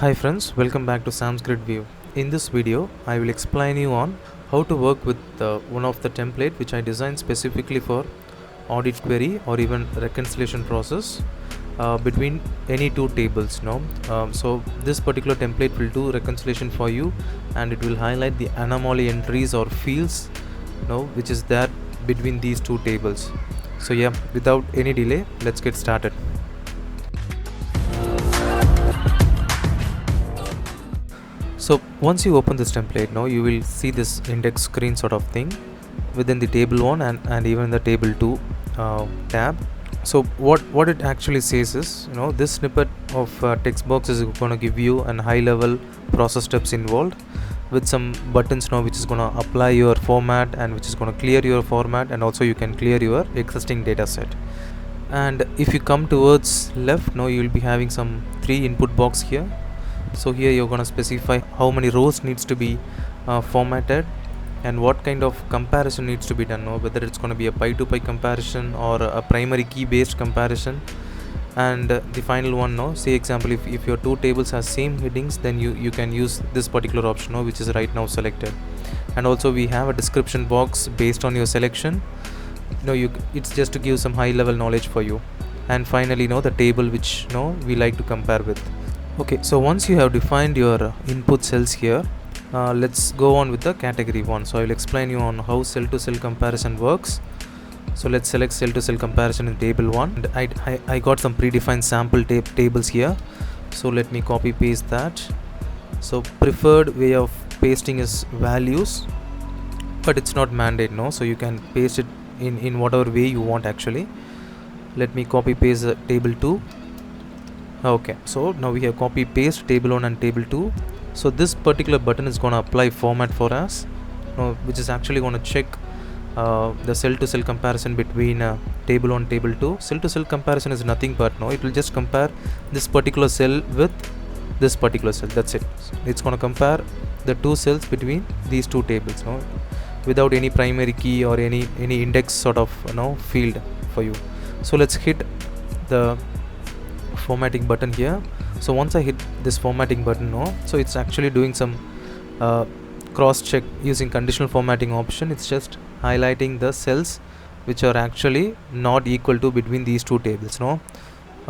Hi friends, welcome back to Sam's Grid View. In this video, I will explain you on how to work with one of the template which I designed specifically for audit query or even reconciliation process between any two tables. So this particular template will do reconciliation for you, and it will highlight the anomaly entries or fields, which is there between these two tables. So yeah, without any delay, let's get started. So once you open this template, now you will see this index screen sort of thing within the table 1 and even the table 2 tab. So what it actually says is, this snippet of text box is going to give you an high level process steps involved with some buttons now, which is going to apply your format and which is going to clear your format, and also you can clear your existing data set. And if you come towards left, now you will be having some 3 input box here. So here you're going to specify how many rows needs to be formatted and what kind of comparison needs to be done, whether it's going to be a pi to pi comparison or a primary key based comparison. And the final one, say example, if your two tables have same headings, then you can use this particular option, which is right now selected. And also we have a description box based on your selection. It's just to give some high level knowledge for you. And finally, the table which we like to compare with. Okay, so once you have defined your input cells here, let's go on with the category 1. So I will explain you on how cell to cell comparison works. So let's select cell to cell comparison in table 1. And I got some predefined sample tables here. So let me copy paste that. So preferred way of pasting is values, but it's not mandate, so you can paste it in whatever way you want actually. Let me copy paste table 2. Okay, so now we have copy paste table 1 and table 2. So this particular button is going to apply format for us, which is actually going to check the cell to cell comparison between table 1 and table 2. Cell to cell comparison is nothing but it will just compare this particular cell with this particular cell. That's it. It's going to compare the two cells between these two tables, without any primary key or any index sort of field for you. So let's hit the formatting button here. So once I hit this formatting button, so it's actually doing some cross check using conditional formatting option. It's just highlighting the cells which are actually not equal to between these two tables.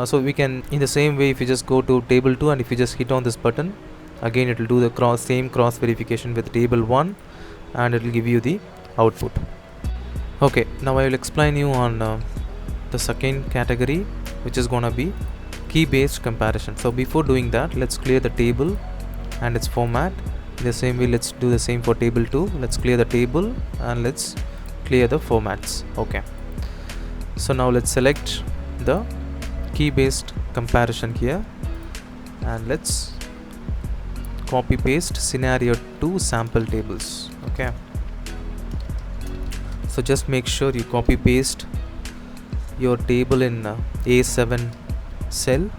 So we can, in the same way, if you just go to table 2 and if you just hit on this button, again it will do the same cross verification with table 1 and it will give you the output. Okay, now I will explain you on the second category, which is gonna be key based comparison. So before doing that, let's clear the table and its format. In the same way, let's do the same for table 2. Let's clear the table and let's clear the formats. Okay, so now let's select the key based comparison here and let's copy paste scenario 2 sample tables. Okay, so just make sure you copy paste your table in A7 cell.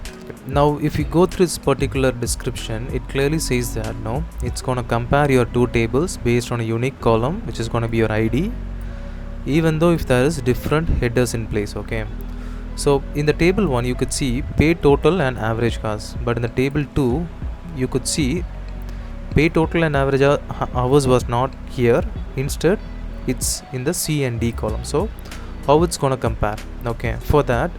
Now if you go through this particular description, it clearly says that it's going to compare your two tables based on a unique column, which is going to be your ID, even though if there is different headers in place. Okay, so in the table 1 you could see pay total and average cost, but in the table 2 you could see pay total and average hours was not here. Instead it's in the C and D column. So how it's going to compare? Okay, for that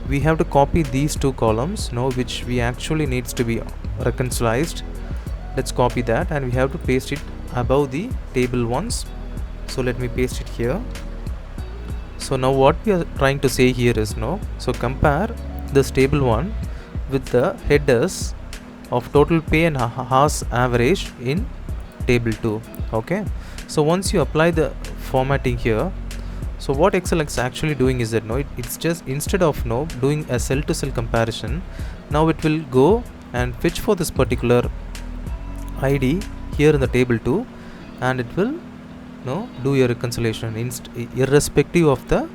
we have to copy these two columns, which we actually needs to be reconciled. Let's copy that and we have to paste it above the table 1s. So let me paste it here. So now what we are trying to say here is so compare this table 1 with the headers of total pay and hours average in table 2. Okay, so once you apply the formatting here, so what Excel is actually doing is that it's just, instead of doing a cell to cell comparison, now it will go and fetch for this particular ID here in the table 2 and it will do your reconciliation irrespective of the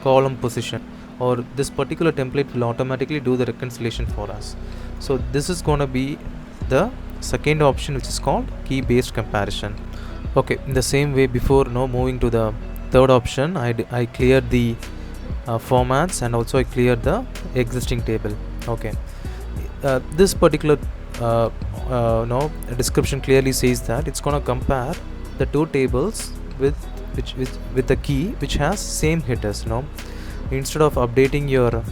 column position, or this particular template will automatically do the reconciliation for us. So this is going to be the second option, which is called key based comparison. Okay, in the same way, before moving to the third option, I cleared the formats and also I cleared the existing table. Okay, this particular no, the description clearly says that it's gonna compare the two tables with with the key which has same headers. No, instead of updating your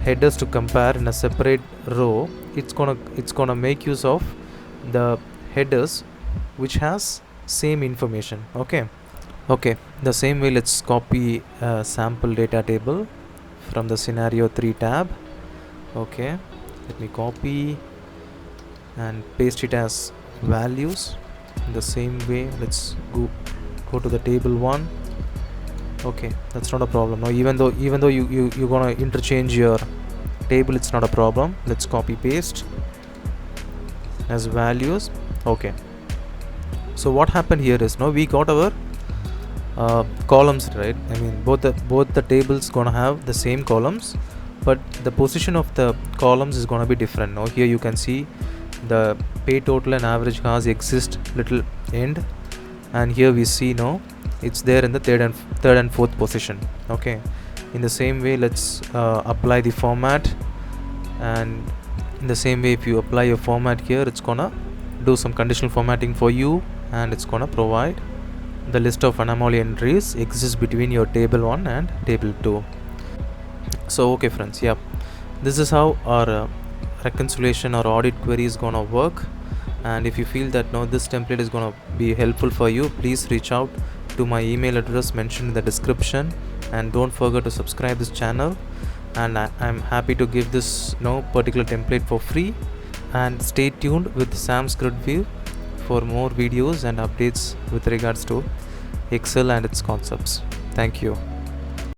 headers to compare in a separate row, it's gonna make use of the headers which has same information. Okay, the same way let's copy a sample data table from the scenario 3 tab. Okay, let me copy and paste it as values. In the same way, let's go to the table 1. Okay, that's not a problem. Now even though you're gonna interchange your table, it's not a problem. Let's copy paste as values. Okay, so what happened here is, now we got our columns, right? I mean, both the tables gonna have the same columns, but the position of the columns is gonna be different. Now here you can see the pay total and average cars exist little end, and here we see now it's there in the third and fourth position. Okay, in the same way, let's apply the format, and in the same way, if you apply your format here, it's gonna do some conditional formatting for you, and it's gonna provide the list of anomaly entries exists between your table 1 and table 2. So okay friends, yeah, this is how our reconciliation or audit query is gonna work. And if you feel that now this template is gonna be helpful for you, please reach out to my email address mentioned in the description, and don't forget to subscribe this channel. And I'm happy to give this particular template for free. And stay tuned with Sam's Grid View for more videos and updates with regards to Excel and its concepts. Thank you.